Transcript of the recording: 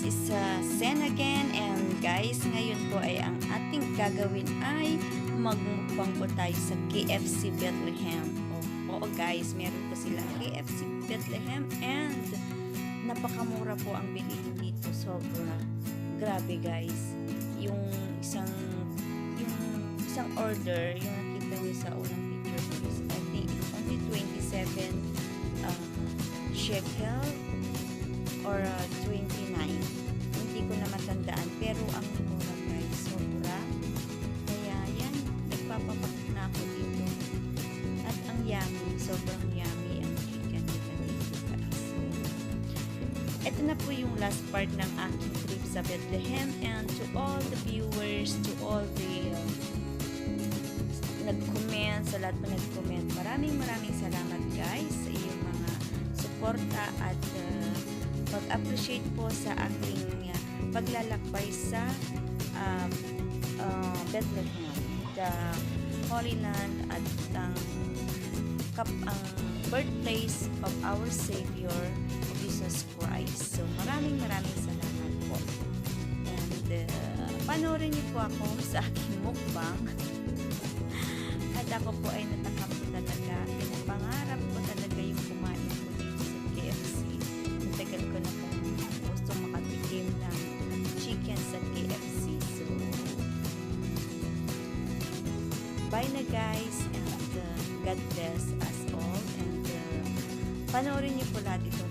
is Sen again, and guys, ngayon po ay ang ating gagawin ay magmukbang po tayo sa KFC Bethlehem. Oo guys, meron po sila KFC Bethlehem and napakamura po ang bilihin dito, sobra. Grabe guys, yung isang order, yung nakita niyo sa unang picture is I think only 27 shekel or 29. Hindi ko na matandaan, pero ang mura guys, sobra. Kaya yan, nagpapapak na ako dito. At ang yummy, sobrang yummy ang chicken nila dito guys. So, ito na po yung last part ng aking trip sa Bethlehem, and to all the viewers, to all the nag-comment, sa lahat po nag-comment, maraming salamat guys sa iyong mga suporta at pag-appreciate po sa aking paglalakbay sa Bethlehem, the Holy Land at ang birthplace of our Savior, Jesus Christ. So maraming salamat po. And panoorin niyo po ako sa aking mukbang. At ako po ay natakam po talaga. Pinapangarap ko talaga yung kumain ko dito sa KFC. Matagal ko na pong gusto makatikim ng chicken sa KFC. So, bye na guys, and God bless us all. And panoorin niyo po lahat ito